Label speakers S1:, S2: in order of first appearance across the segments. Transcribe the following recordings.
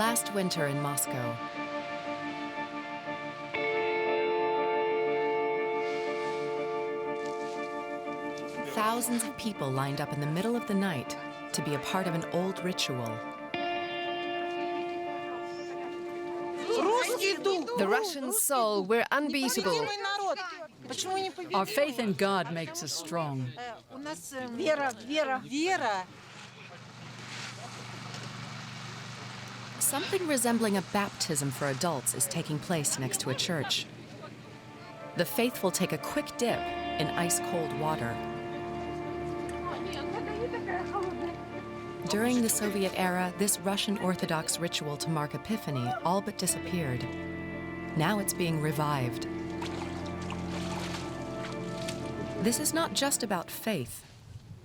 S1: Last winter in Moscow, thousands of people lined up in the middle of the night to be a part of an old ritual.
S2: The Russian soul, we're unbeatable. Our faith in God makes us strong.
S1: Something resembling a baptism for adults is taking place next to a church. The faithful take a quick dip in ice-cold water. During the Soviet era, this Russian Orthodox ritual to mark Epiphany all but disappeared. Now it's being revived. This is not just about faith.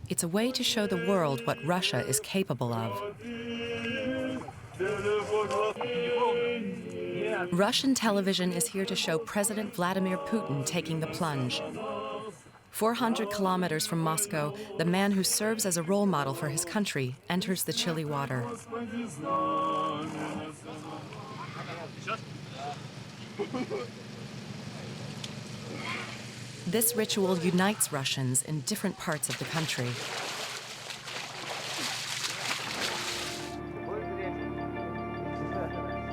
S1: It's a way to show the world what Russia is capable of. Russian television is here to show President Vladimir Putin taking the plunge. 400 kilometers from Moscow, the man who serves as a role model for his country enters the chilly water. This ritual unites Russians in different parts of the country.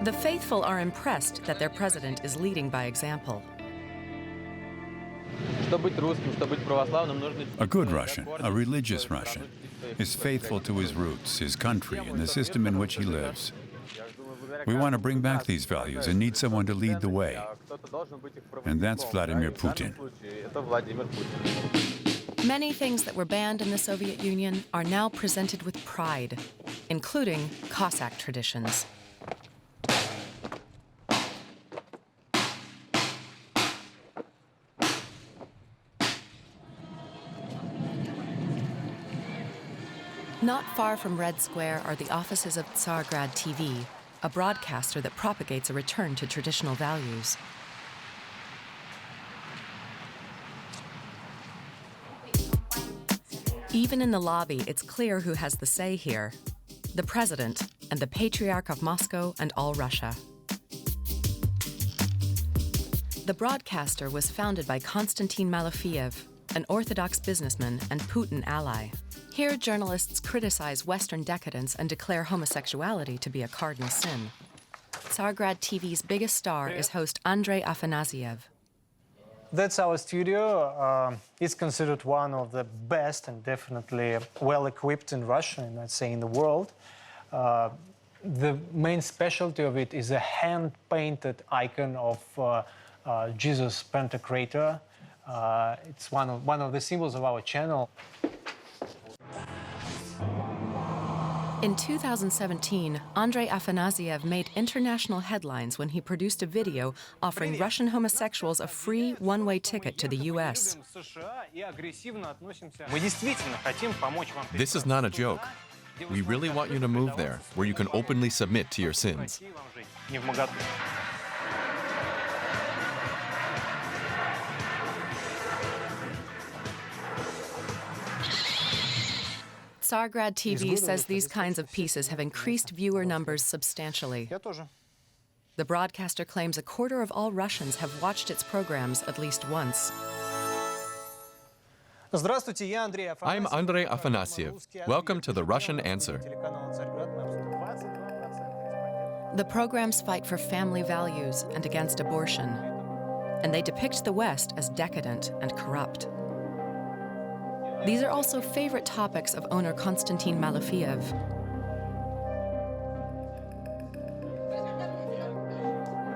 S1: The faithful are impressed that their president is leading by example.
S3: A good Russian, a religious Russian, is faithful to his roots, his country, and the system in which he lives. We want to bring back these values and need someone to lead the way. And that's Vladimir Putin.
S1: Many things that were banned in the Soviet Union are now presented with pride, including Cossack traditions. Not far from Red Square are the offices of Tsargrad TV, a broadcaster that propagates a return to traditional values. Even in the lobby, it's clear who has the say here: the president and the Patriarch of Moscow and all Russia. The broadcaster was founded by Konstantin Malofeev, an Orthodox businessman and Putin ally. Here, journalists criticize Western decadence and declare homosexuality to be a cardinal sin. Tsargrad TV's biggest star is host Andrei Afanasyev.
S4: That's our studio. It's considered one of the best and definitely well-equipped in Russia, and I'd say in the world. The main specialty of it is a hand-painted icon of Jesus Pantocrator. It's one of the symbols of our channel.
S1: In 2017, Andrei Afanasyev made international headlines when he produced a video offering Russian homosexuals a free one-way ticket to the US.
S5: This is not a joke. We really want you to move there, where you can openly submit to your sins.
S1: Tsargrad TV says these kinds of pieces have increased viewer numbers substantially. The broadcaster claims a quarter of all Russians have watched its programs at least once.
S5: I'm Andrei Afanasyev. Welcome to The Russian Answer.
S1: The programs fight for family values and against abortion, and they depict the West as decadent and corrupt. These are also favorite topics of owner Konstantin Malofeev.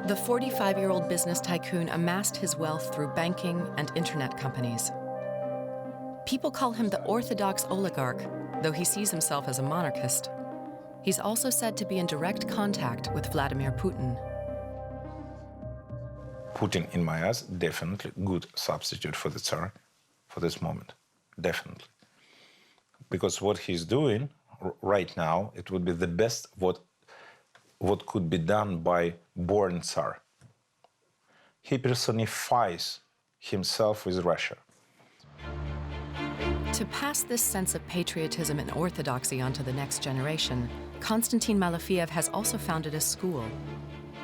S1: The 45-year-old business tycoon amassed his wealth through banking and internet companies. People call him the orthodox oligarch, though he sees himself as a monarchist. He's also said to be in direct contact with Vladimir Putin.
S6: Putin, in my eyes, definitely good substitute for the Tsar for this moment. Definitely. Because what he's doing right now, it would be the best what could be done by born Tsar. He personifies himself with Russia.
S1: To pass this sense of patriotism and orthodoxy onto the next generation, Konstantin Malafiev has also founded a school.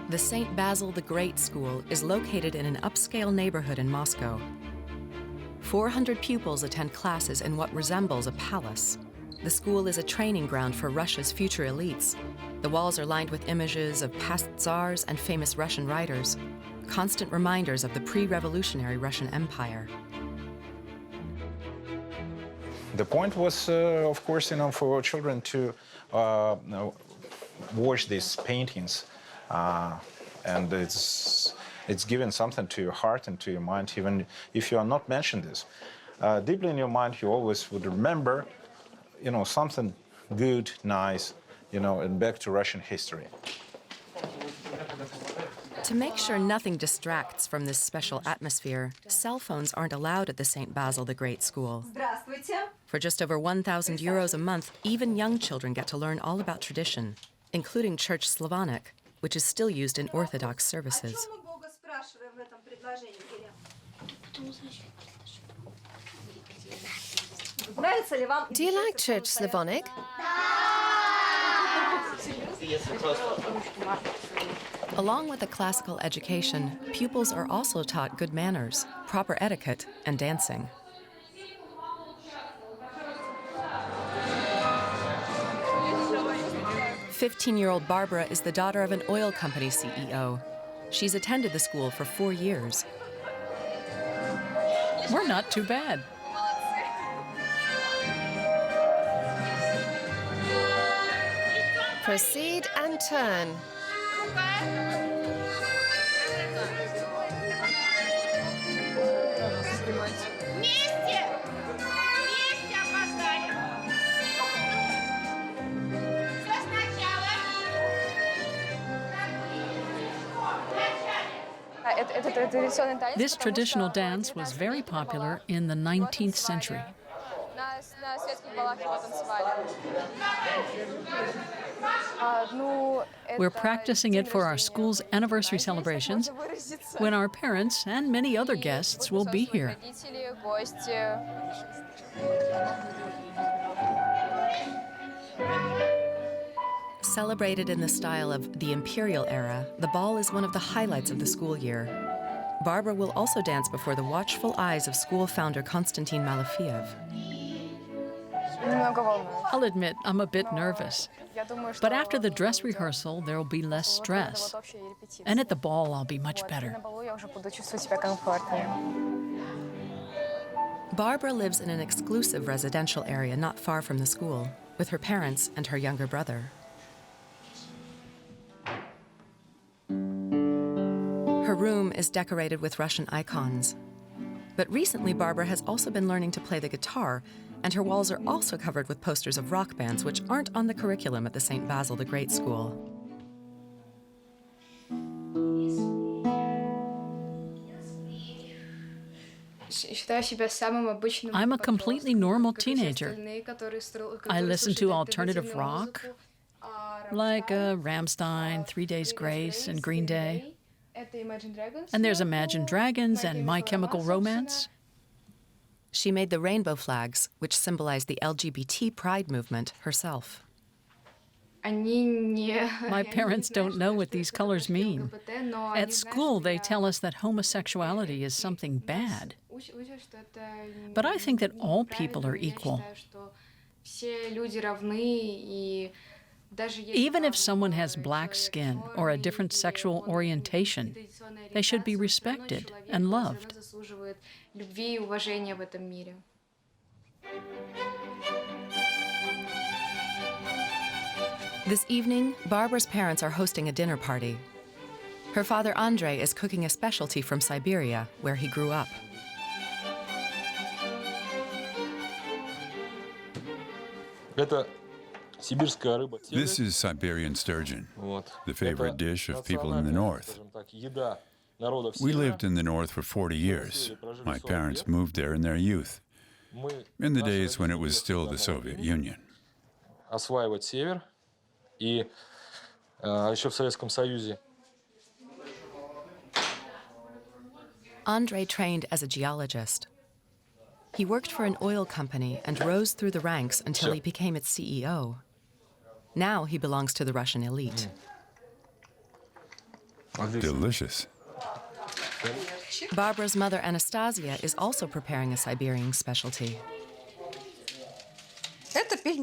S1: The St. Basil the Great School is located in an upscale neighborhood in Moscow. 400 pupils attend classes in what resembles a palace. The school is a training ground for Russia's future elites. The walls are lined with images of past Tsars and famous Russian writers, constant reminders of the pre-revolutionary Russian Empire.
S6: The point was, of course, for children to watch these paintings, and it's given something to your heart and to your mind, even if you are not mentioned this. Deeply in your mind, you always would remember, something good, nice, and back to Russian history.
S1: To make sure nothing distracts from this special atmosphere, cell phones aren't allowed at the St. Basil the Great School. For just over 1,000 euros a month, even young children get to learn all about tradition, including Church Slavonic, which is still used in Orthodox services.
S7: Do you like Church Slavonic?
S1: Along with a classical education, pupils are also taught good manners, proper etiquette, and dancing. "15-year-old Barbara is the daughter of an oil company CEO. She's attended the school for 4 years.
S2: We're not too bad.
S7: Proceed and turn.
S2: This traditional dance was very popular in the 19th century. We're practicing it for our school's anniversary celebrations, when our parents and many other guests will be here.
S1: Celebrated in the style of the imperial era, the ball is one of the highlights of the school year. Barbara will also dance before the watchful eyes of school founder Konstantin Malafiev.
S2: I'll admit, I'm a bit nervous. But after the dress rehearsal, there will be less stress. And at the ball, I'll be much better.
S1: Barbara lives in an exclusive residential area not far from the school, with her parents and her younger brother. Her room is decorated with Russian icons. But recently, Barbara has also been learning to play the guitar, and her walls are also covered with posters of rock bands which aren't on the curriculum at the St. Basil the Great School.
S2: I'm a completely normal teenager. I listen to alternative rock, like Rammstein, 3 Days Grace, and Green Day. And there's Imagine Dragons and My Chemical Romance.
S1: She made the rainbow flags, which symbolize the LGBT pride movement, herself.
S2: My parents don't know what these colors mean. At school, they tell us that homosexuality is something bad. But I think that all people are equal. Even if someone has black skin or a different sexual orientation, they should be respected and loved.
S1: This evening, Barbara's parents are hosting a dinner party. Her father, Andrei, is cooking a specialty from Siberia, where he grew up.
S3: This is Siberian sturgeon, the favorite dish of people in the north. We lived in the north for 40 years. My parents moved there in their youth, in the days when it was still the Soviet Union.
S1: Andrei trained as a geologist. He worked for an oil company and rose through the ranks until he became its CEO. Now he belongs to the Russian elite.
S3: Delicious.
S1: Barbara's mother, Anastasia, is also preparing a Siberian specialty.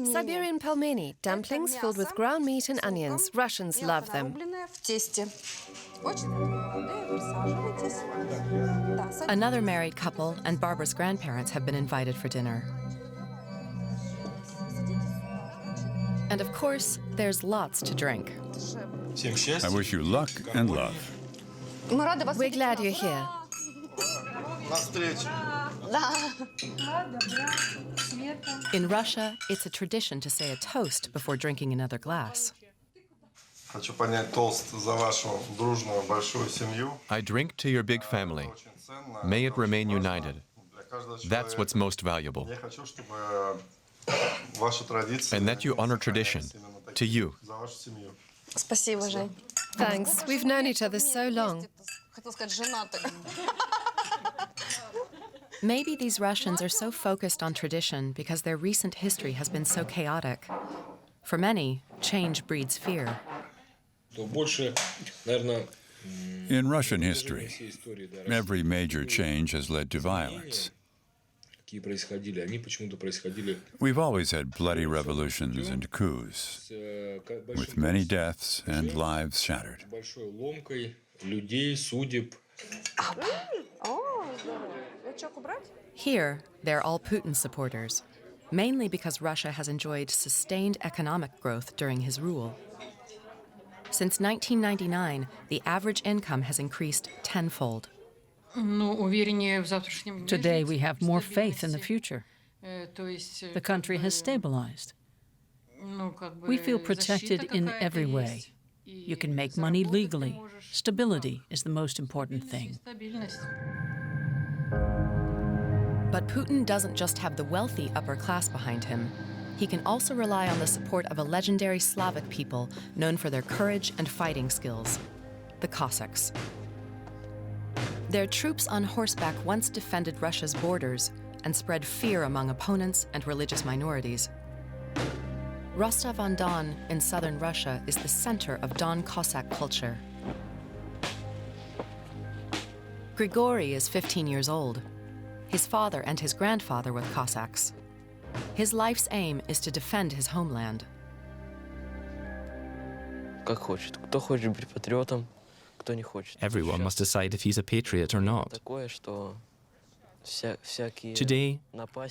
S7: Siberian pelmeni, dumplings filled with ground meat and onions. Russians love them.
S1: Another married couple and Barbara's grandparents have been invited for dinner. And of course, there's lots to drink.
S3: I wish you luck and love.
S7: We're glad you're here.
S1: In Russia, it's a tradition to say a toast before drinking another glass.
S5: I drink to your big family. May it remain united. That's what's most valuable. And that you honor tradition. To you.
S7: Thanks. We've known each other so long.
S1: Maybe these Russians are so focused on tradition because their recent history has been so chaotic. For many, change breeds fear.
S3: In Russian history, every major change has led to violence. We've always had bloody revolutions and coups, with many deaths and lives shattered.
S1: Here, they're all Putin supporters, mainly because Russia has enjoyed sustained economic growth during his rule. Since 1999, the average income has increased tenfold.
S2: Today we have more faith in the future. The country has stabilized. We feel protected in every way. You can make money legally. Stability is the most important thing.
S1: But Putin doesn't just have the wealthy upper class behind him. He can also rely on the support of a legendary Slavic people known for their courage and fighting skills, the Cossacks. Their troops on horseback once defended Russia's borders and spread fear among opponents and religious minorities. Rostov-on-Don in southern Russia is the center of Don Cossack culture. Grigory is 15 years old. His father and his grandfather were Cossacks. His life's aim is to defend his homeland.
S8: Everyone must decide if he's a patriot or not. Today,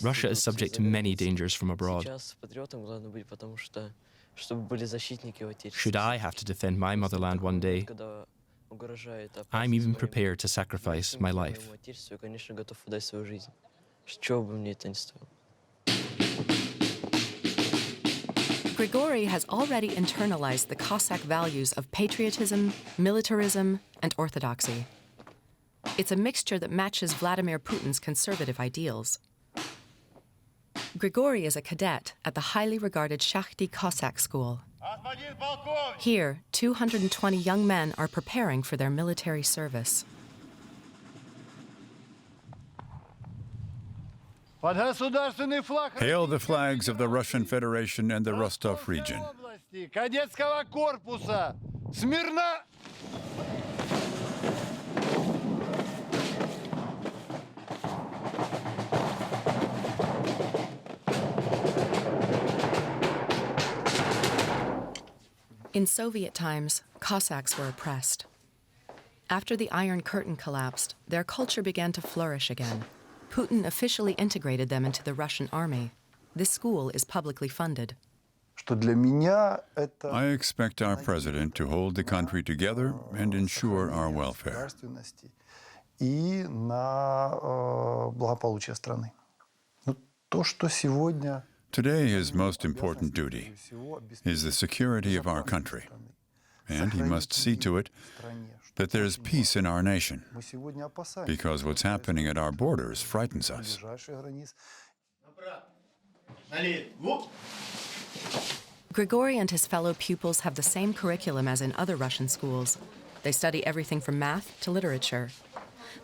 S8: Russia is subject to many dangers from abroad. Should I have to defend my motherland one day, I'm even prepared to sacrifice my life.
S1: Grigory has already internalized the Cossack values of patriotism, militarism, and orthodoxy. It's a mixture that matches Vladimir Putin's conservative ideals. Grigory is a cadet at the highly regarded Shakhty Cossack School. Here, 220 young men are preparing for their military service.
S3: Hail the flags of the Russian Federation and the Rostov region.
S1: In Soviet times, Cossacks were oppressed. After the Iron Curtain collapsed, their culture began to flourish again. Putin officially integrated them into the Russian army. This school is publicly funded.
S3: I expect our president to hold the country together and ensure our welfare. Today, his most important duty is the security of our country, and he must see to it that there's peace in our nation, because what's happening at our borders frightens us.
S1: Grigory and his fellow pupils have the same curriculum as in other Russian schools. They study everything from math to literature.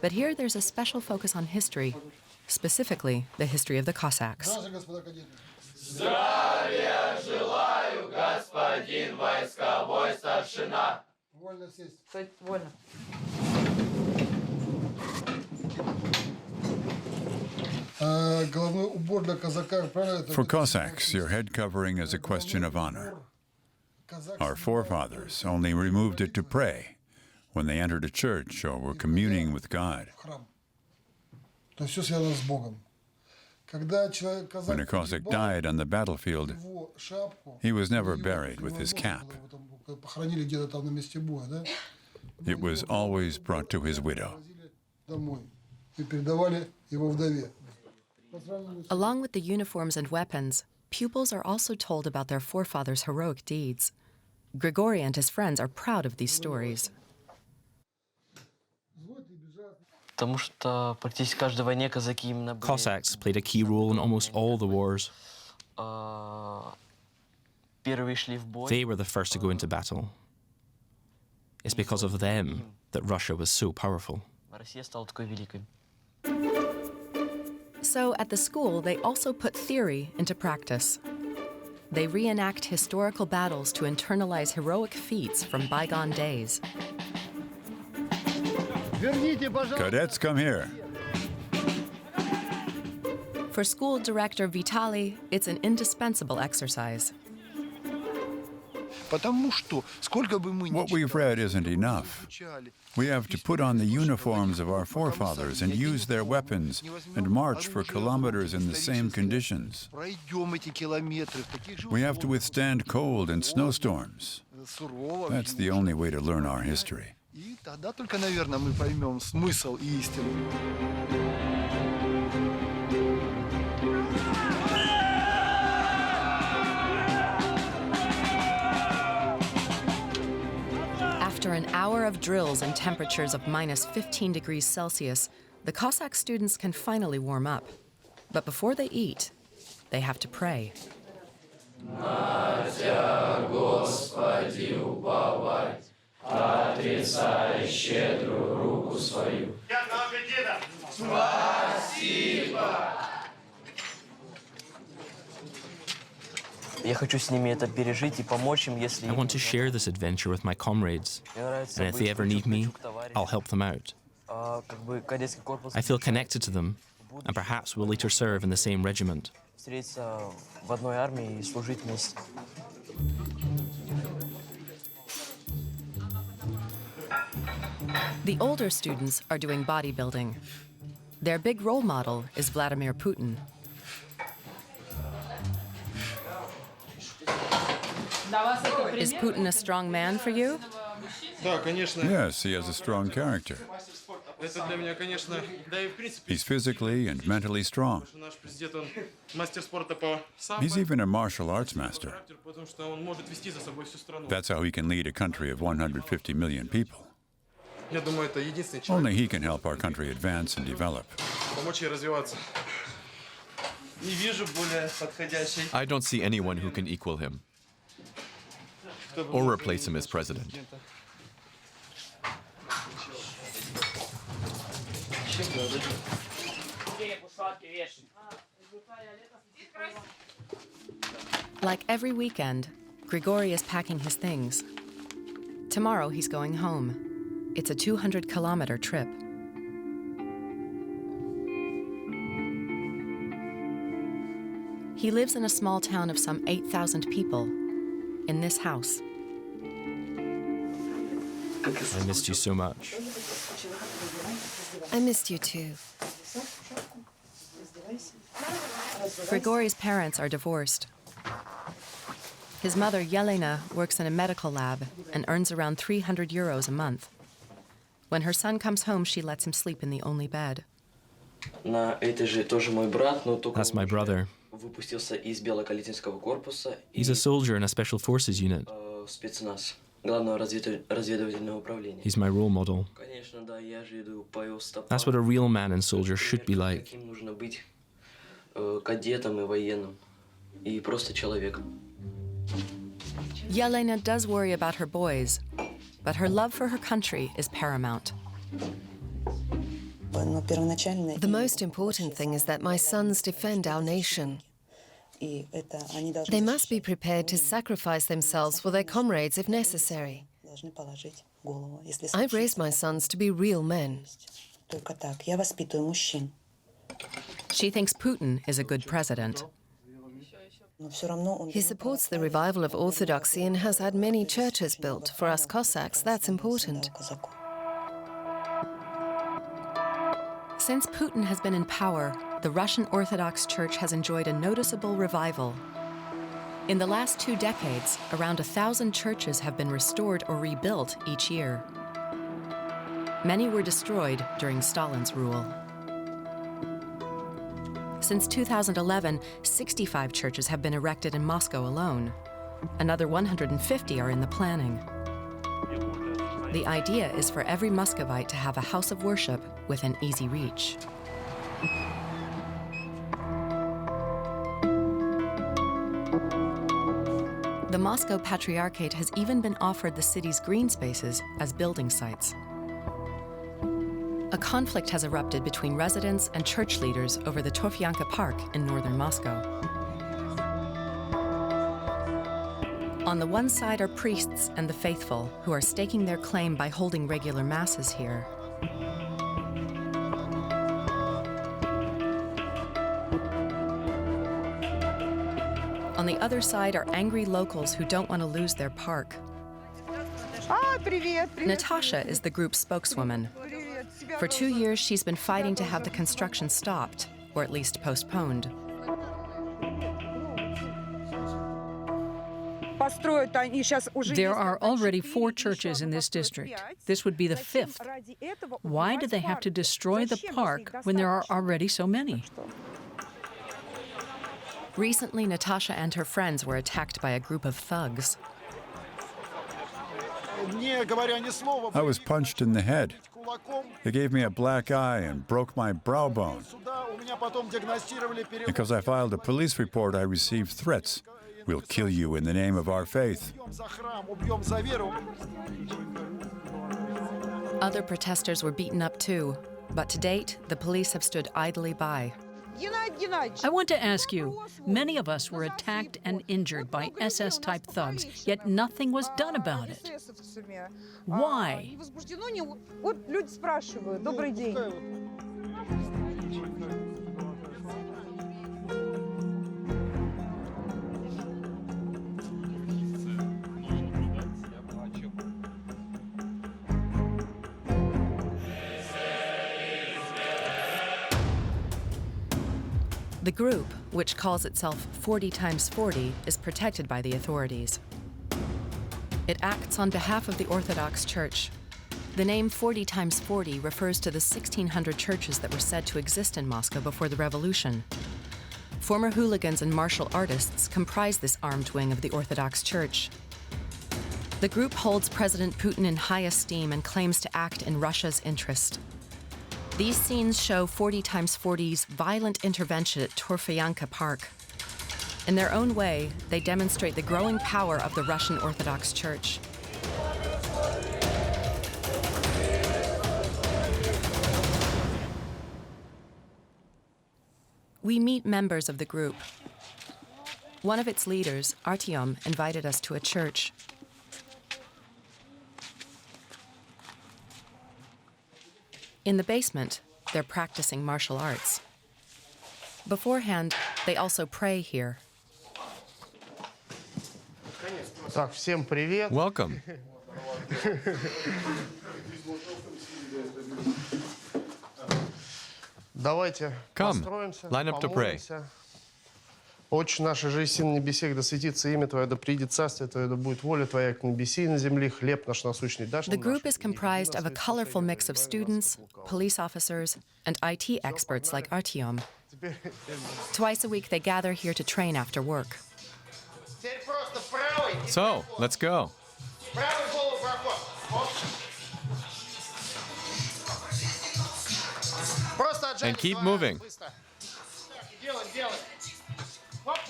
S1: But here there's a special focus on history. specifically the history of the Cossacks.
S3: For Cossacks, your head covering is a question of honor. Our forefathers only removed it to pray when they entered a church or were communing with God. When a Cossack died on the battlefield, he was never buried with his cap. It was always brought to his widow.
S1: Along with the uniforms and weapons, pupils are also told about their forefathers' heroic deeds. Grigory and his friends are proud of these stories.
S8: Cossacks played a key role in almost all the wars. They were the first to go into battle. It's because of them that Russia was so powerful.
S1: So at the school, they also put theory into practice. They reenact historical battles to internalize heroic feats from bygone days.
S3: Cadets, come here.
S1: For school director Vitaly, it's an indispensable exercise.
S3: What we've read isn't enough. We have to put on the uniforms of our forefathers and use their weapons and march for kilometers in the same conditions. We have to withstand cold and snowstorms. That's the only way to learn our history.
S1: After an hour of drills and temperatures of minus 15 degrees Celsius, the Cossack students can finally warm up. But before they eat, they have to pray.
S8: I want to share this adventure with my comrades, and if they ever need me, I'll help them out. I feel connected to them, and perhaps will later serve in the same regiment.
S1: The older students are doing bodybuilding. Their big role model is Vladimir Putin. Is Putin a strong man for you?
S3: Yes, he has a strong character. He's physically and mentally strong. He's even a martial arts master. That's how he can lead a country of 150 million people. Only he can help our country advance and develop.
S5: I don't see anyone who can equal him or replace him as president.
S1: Like every weekend, Grigory is packing his things. Tomorrow he's going home. It's a 200-kilometer trip. He lives in a small town of some 8,000 people, in this house.
S8: I missed you so much.
S7: I missed you too.
S1: Grigory's parents are divorced. His mother, Yelena, works in a medical lab and earns around 300 euros a month. When her son comes home, she lets him sleep in the only bed.
S8: That's my brother. He's a soldier in a special forces unit. He's my role model. That's what a real man and soldier should be like.
S1: Yelena does worry about her boys, but her love for her country is paramount.
S7: The most important thing is that my sons defend our nation. They must be prepared to sacrifice themselves for their comrades if necessary. I've raised my sons to be real men.
S1: She thinks Putin is a good president.
S7: He supports the revival of orthodoxy and has had many churches built. For us Cossacks, that's important.
S1: Since Putin has been in power, the Russian Orthodox Church has enjoyed a noticeable revival. In the last 2 decades, around 1,000 churches have been restored or rebuilt each year. Many were destroyed during Stalin's rule. Since 2011, 65 churches have been erected in Moscow alone. Another 150 are in the planning. The idea is for every Muscovite to have a house of worship within easy reach. The Moscow Patriarchate has even been offered the city's green spaces as building sites. A conflict has erupted between residents and church leaders over the Torfyanka Park in northern Moscow. On the one side are priests and the faithful, who are staking their claim by holding regular masses here. On the other side are angry locals who don't want to lose their park. Natasha is the group's spokeswoman. For 2 years, she's been fighting to have the construction stopped, or at least postponed.
S2: There are already 4 churches in this district. This would be the 5th. Why do they have to destroy the park when there are already so many?
S1: Recently, Natasha and her friends were attacked by a group of thugs.
S3: I was punched in the head. They gave me a black eye and broke my brow bone. Because I filed a police report, I received threats. We'll kill you in the name of our faith.
S1: Other protesters were beaten up too, but to date, the police have stood idly by.
S2: I want to ask you, many of us were attacked and injured by SS-type thugs, yet nothing was done about it. Why?
S1: The group, which calls itself 40 times 40, is protected by the authorities. It acts on behalf of the Orthodox Church. The name 40 times 40 refers to the 1,600 churches that were said to exist in Moscow before the revolution. Former hooligans and martial artists comprise this armed wing of the Orthodox Church. The group holds President Putin in high esteem and claims to act in Russia's interest. These scenes show 40 times 40's violent intervention at Torfyanka Park. In their own way, they demonstrate the growing power of the Russian Orthodox Church. We meet members of the group. One of its leaders, Artyom, invited us to a church. In the basement, they're practicing martial arts. Beforehand, they also pray here.
S5: Welcome. Come, line up to pray.
S9: Отче наш, же и на небесех, да светится имя Твое, да придет царствие Твое, да будет воля Твоя, как на небесе и на земле, хлеб наш насущный дашь нам.
S1: The group is comprised of a colorful mix of students, police officers, and IT experts like Artyom. Twice a week, they gather here to train after work.
S5: So, let's go. And keep moving.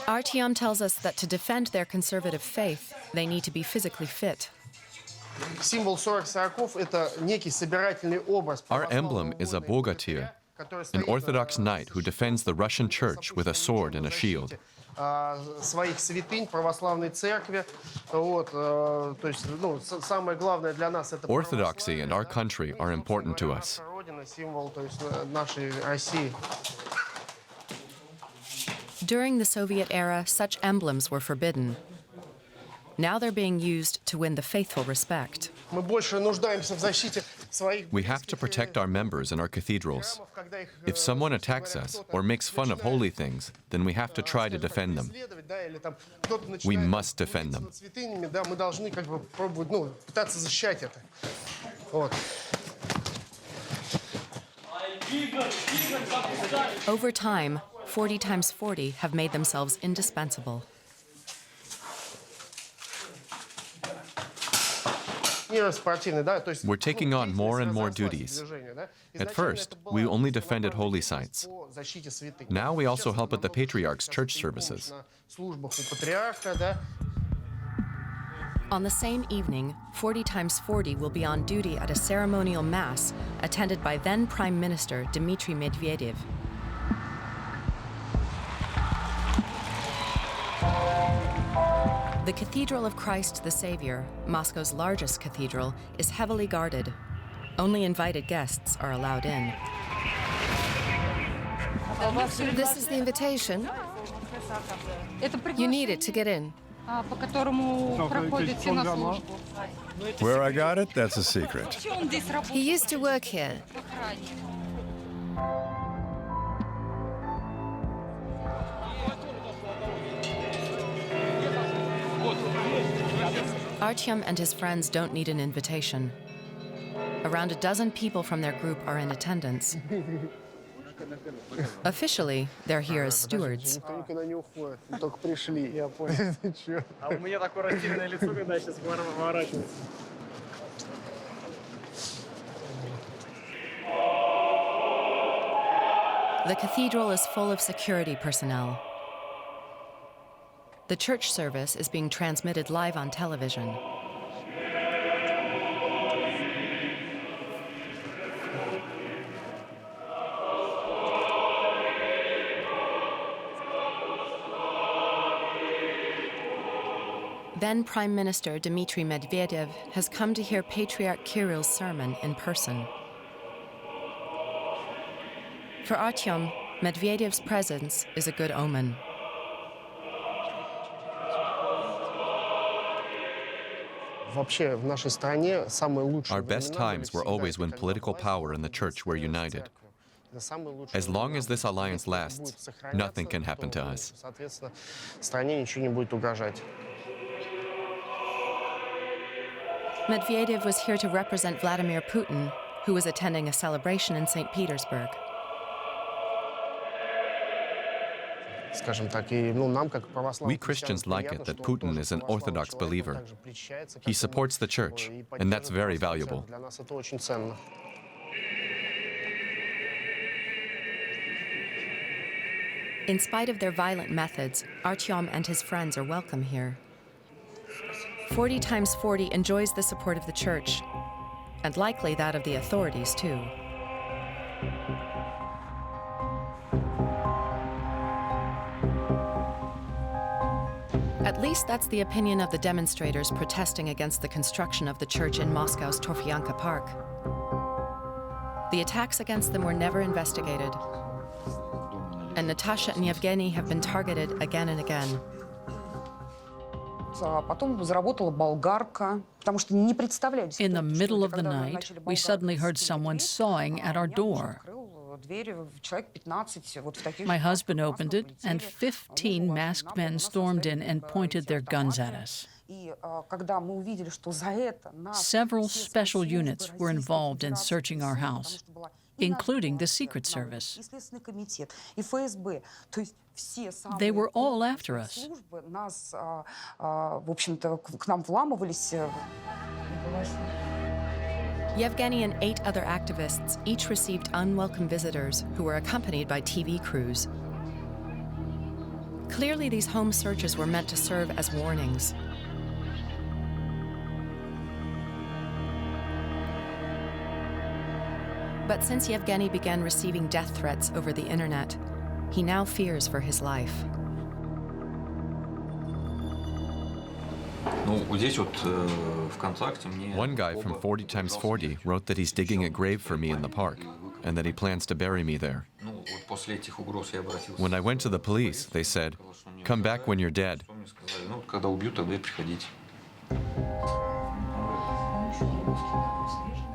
S1: Artyom tells us that to defend their conservative faith, they need to be physically fit.
S9: Символ 40 сороков — это некий собирательный образ.
S5: Our emblem is a bogatyr, an Orthodox knight who defends the Russian church with a sword and a shield.
S9: Своих святынь православной церкви. Вот, то есть, ну, самое главное для нас — это
S5: Orthodoxy and our country are important to us.
S9: Символ, то есть, нашей России.
S1: During the Soviet era, such emblems were forbidden. Now they're being used to win the faithful respect.
S9: Мы больше нуждаемся в защите своих.
S5: We have to protect our members in our cathedrals. If someone attacks us or makes fun of holy things, then we have to try to defend them. We must defend them.
S9: Мы должны как бы пробовать, ну, пытаться защищать это. Вот.
S1: Over time, 40 times 40 have made themselves indispensable.
S5: We're taking on more and more duties. At first, we only defended holy sites. Now we also help at the Patriarch's church services.
S1: On the same evening, 40 times 40 will be on duty at a ceremonial mass attended by then Prime Minister Dmitry Medvedev. The Cathedral of Christ the Savior, Moscow's largest cathedral, is heavily guarded. Only invited guests are allowed in.
S7: This is the invitation. You need it to get in.
S3: Where I got it, that's a secret.
S7: He used to work here.
S1: Artyom and his friends don't need an invitation. Around a dozen people from their group are in attendance. Officially, they're here as stewards. The cathedral is full of security personnel. The church service is being transmitted live on television. Then Prime Minister Dmitry Medvedev has come to hear Patriarch Kirill's sermon in person. For Artyom, Medvedev's presence is a good omen.
S5: Our best times were always when political power and the church were united. As long as this alliance lasts, nothing can happen to us.
S1: Medvedev was here to represent Vladimir Putin, who was attending a celebration in St. Petersburg.
S5: We Christians like it that Putin is an Orthodox believer. He supports the church, and that's very valuable.
S1: In spite of their violent methods, Artyom and his friends are welcome here. 40 times 40 enjoys the support of the church, and likely that of the authorities, too. At least that's the opinion of the demonstrators protesting against the construction of the church in Moscow's Torfyanka Park. The attacks against them were never investigated, and Natasha and Yevgeny have been targeted again and again.
S2: In the middle of the night, we suddenly heard someone sawing at our door. My husband opened it, and 15 masked men stormed in and pointed their guns at us. Several special units were involved in searching our house, including the Secret Service. They were all after us.
S1: Yevgeny and 8 other activists each received unwelcome visitors who were accompanied by TV crews. Clearly, these home searches were meant to serve as warnings. But since Yevgeny began receiving death threats over the internet, he now fears for his life.
S5: One guy from 40x40 wrote that he's digging a grave for me in the park and that he plans to bury me there. When I went to the police, they said, "Come back when you're dead."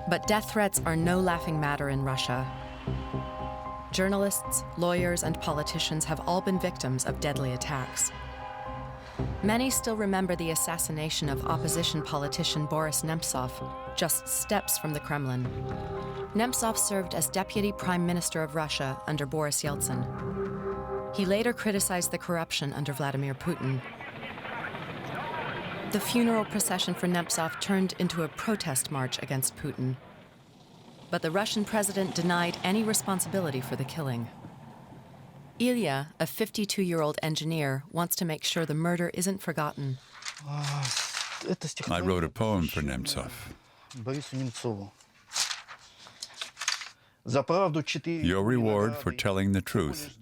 S1: But death threats are no laughing matter in Russia. Journalists, lawyers, and politicians have all been victims of deadly attacks. Many still remember the assassination of opposition politician Boris Nemtsov, just steps from the Kremlin. Nemtsov served as deputy prime minister of Russia under Boris Yeltsin. He later criticized the corruption under Vladimir Putin. The funeral procession for Nemtsov turned into a protest march against Putin. But the Russian president denied any responsibility for the killing. Ilya, a 52-year-old engineer, wants to make sure the murder isn't forgotten.
S3: I wrote a poem for Nemtsov. Your reward for telling the truth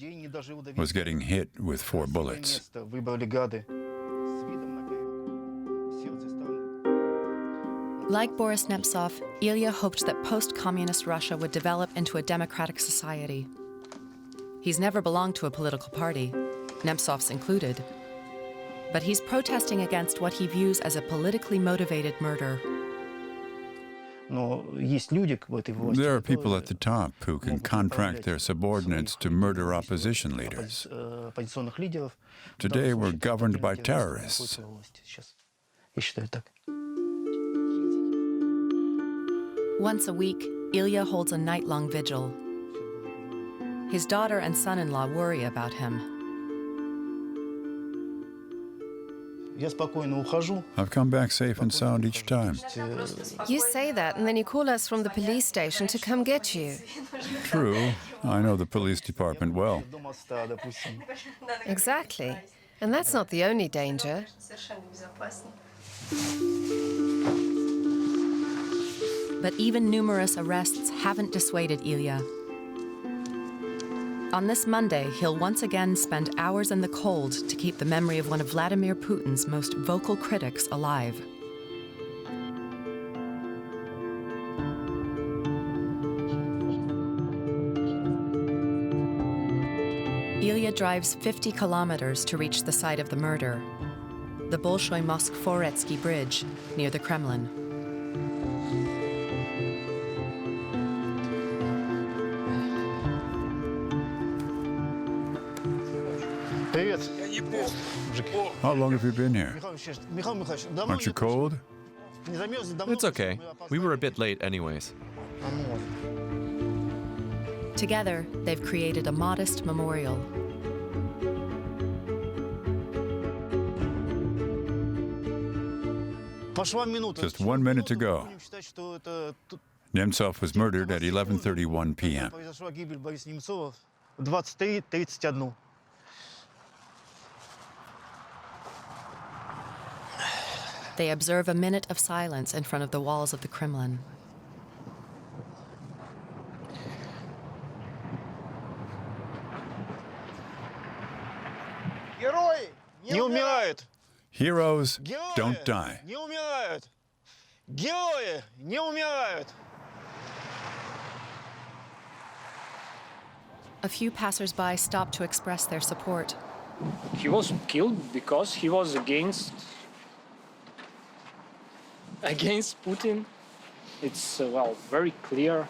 S3: was getting hit with 4 bullets.
S1: Like Boris Nemtsov, Ilya hoped that post-communist Russia would develop into a democratic society. He's never belonged to a political party, Nemtsov's included. But he's protesting against what he views as a politically motivated murder.
S3: There are people at the top who can contract their subordinates to murder opposition leaders. Today we're governed by terrorists.
S1: Once a week, Ilya holds a night-long vigil. His daughter and son-in-law worry about him.
S3: I've come back safe and sound each time.
S7: You say that, and then you call us from the police station to come get you.
S3: True, I know the police department well.
S7: Exactly. And that's not the only danger.
S1: But even numerous arrests haven't dissuaded Ilya. On this Monday, he'll once again spend hours in the cold to keep the memory of one of Vladimir Putin's most vocal critics alive. Ilya drives 50 kilometers to reach the site of the murder, the Bolshoi Moskvoretsky Bridge near the Kremlin.
S3: How long have you been here? Aren't you cold?
S5: It's okay. We were a bit late anyways.
S1: Together, they've created a modest memorial.
S3: Just 1 minute to go. Nemtsov was murdered at 11:31 p.m.
S1: They observe a minute of silence in front of the walls of the Kremlin.
S3: Heroes don't die.
S1: A few passers-by stop to express their support.
S10: He was killed because he was against Putin. It's, well, very clear.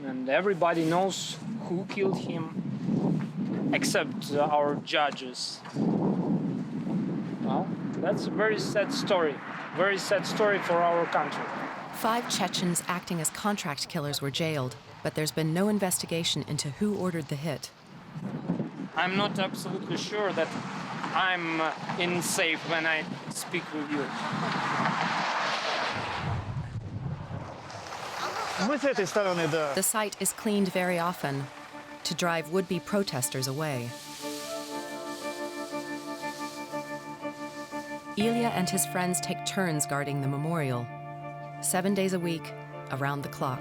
S10: And everybody knows who killed him, except our judges. Well, that's a very sad story for our country.
S1: 5 Chechens acting as contract killers were jailed, but there's been no investigation into who ordered the hit.
S10: I'm not absolutely sure that I'm in safe when I speak with you.
S1: The site is cleaned very often to drive would-be protesters away. Ilya and his friends take turns guarding the memorial. 7 days a week, around the clock.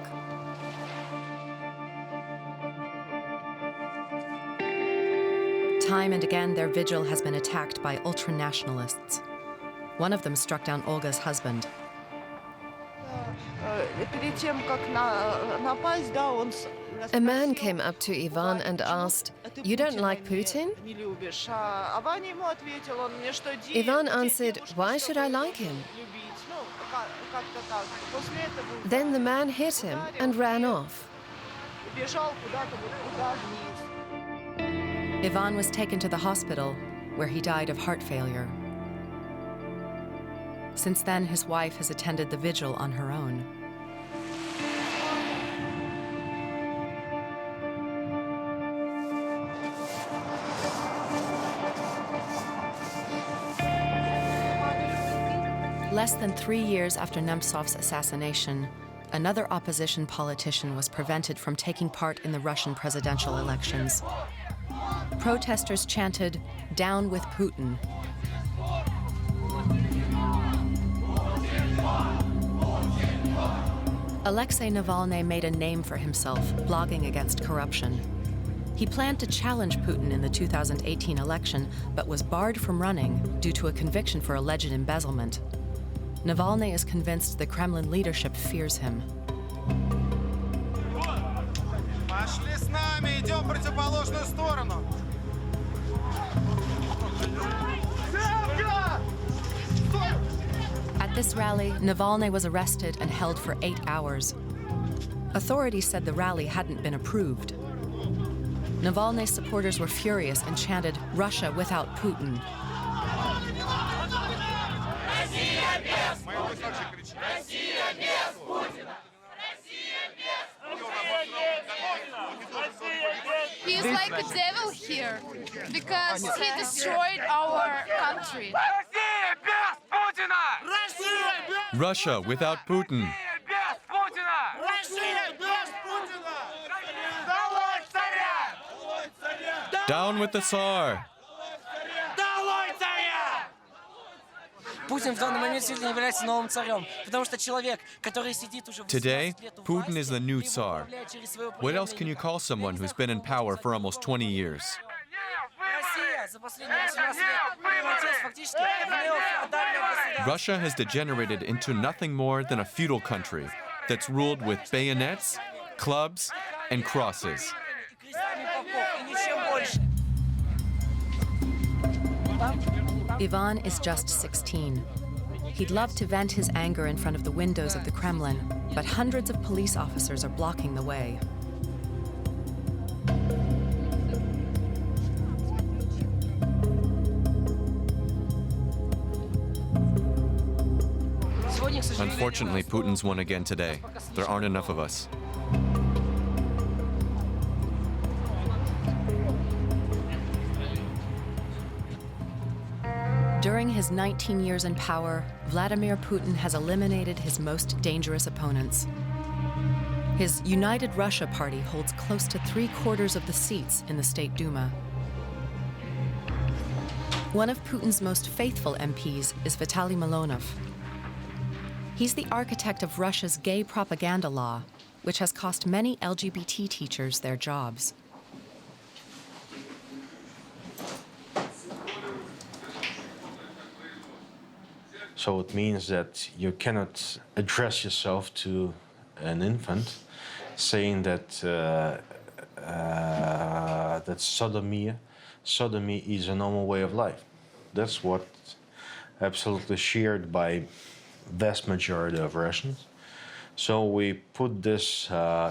S1: Time and again, their vigil has been attacked by ultra-nationalists. One of them struck down Olga's husband.
S7: A man came up to Ivan and asked, "You don't like Putin?" Ivan answered, "Why should I like him?" Then the man hit him and ran off.
S1: Ivan was taken to the hospital, where he died of heart failure. Since then, his wife has attended the vigil on her own. Less than 3 years after Nemtsov's assassination, another opposition politician was prevented from taking part in the Russian presidential elections. Protesters chanted, "Down with Putin." Alexei Navalny made a name for himself, blogging against corruption. He planned to challenge Putin in the 2018 election, but was barred from running due to a conviction for alleged embezzlement. Navalny is convinced the Kremlin leadership fears him. At this rally, Navalny was arrested and held for 8 hours. Authorities said the rally hadn't been approved. Navalny's supporters were furious and chanted, "Russia without Putin."
S11: He is like a devil here because he destroyed our country.
S5: Russia without Putin. Down with the Tsar. Today, Putin is the new Tsar. What else can you call someone who's been in power for almost 20 years? Russia has degenerated into nothing more than a feudal country that's ruled with bayonets, clubs, and crosses.
S1: Ivan is just 16. He'd love to vent his anger in front of the windows of the Kremlin, but hundreds of police officers are blocking the way.
S5: Unfortunately, Putin's won again today. There aren't enough of us.
S1: During his 19 years in power, Vladimir Putin has eliminated his most dangerous opponents. His United Russia party holds close to 3/4 of the seats in the State Duma. One of Putin's most faithful MPs is Vitaly Milonov. He's the architect of Russia's gay propaganda law, which has cost many LGBT teachers their jobs.
S12: So it means that you cannot address yourself to an infant saying that that sodomy is a normal way of life. That's what absolutely shared by vast majority of Russians. So we put this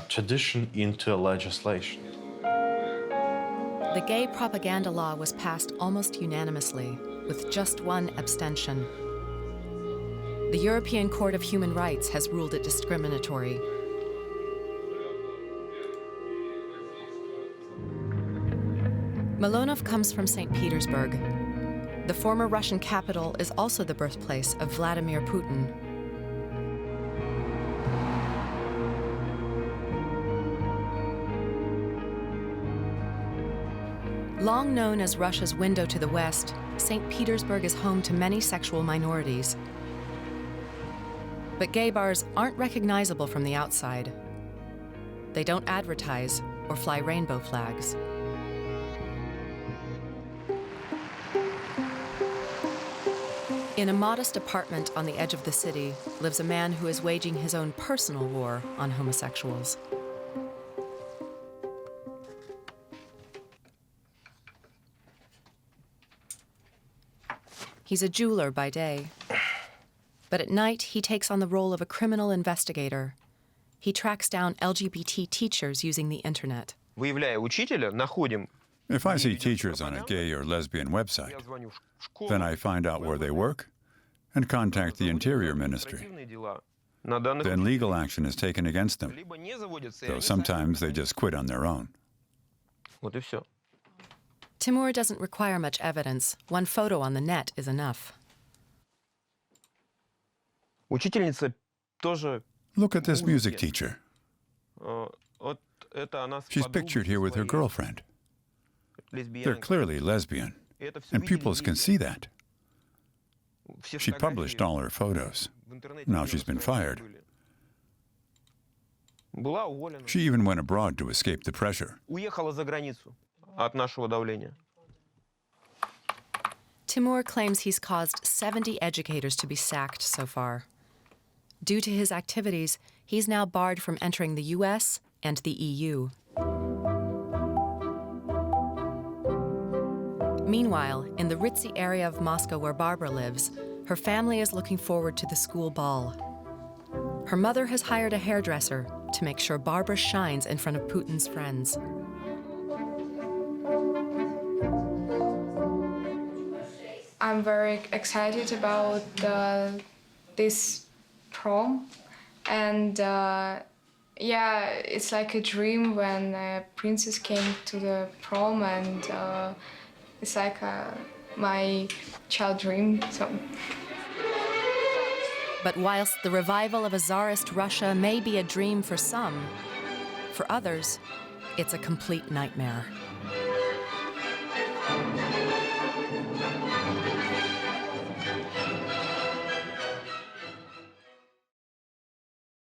S12: tradition into legislation.
S1: The gay propaganda law was passed almost unanimously, with just one abstention. The European Court of Human Rights has ruled it discriminatory. Milonov comes from St. Petersburg. The former Russian capital is also the birthplace of Vladimir Putin. Long known as Russia's window to the West, St. Petersburg is home to many sexual minorities. But gay bars aren't recognizable from the outside. They don't advertise or fly rainbow flags. In a modest apartment on the edge of the city lives a man who is waging his own personal war on homosexuals. He's a jeweler by day, but at night he takes on the role of a criminal investigator. He tracks down LGBT teachers using the internet.
S3: If I see teachers on a gay or lesbian website, then I find out where they work and contact the Interior Ministry. Then legal action is taken against them, though sometimes they just quit on their own.
S1: Timur doesn't require much evidence. One photo on the net is enough.
S3: Look at this music teacher. She's pictured here with her girlfriend. They're clearly lesbian, and pupils can see that. She published all her photos. Now she's been fired. She even went abroad to escape the pressure.
S1: Timur claims he's caused 70 educators to be sacked so far. Due to his activities, he's now barred from entering the US and the EU. Meanwhile, in the ritzy area of Moscow where Barbara lives, her family is looking forward to the school ball. Her mother has hired a hairdresser to make sure Barbara shines in front of Putin's friends.
S11: I'm very excited about this prom, and yeah, it's like a dream when a princess came to the prom, and it's like my child dream. So.
S1: But whilst the revival of a Tsarist Russia may be a dream for some, for others, it's a complete nightmare.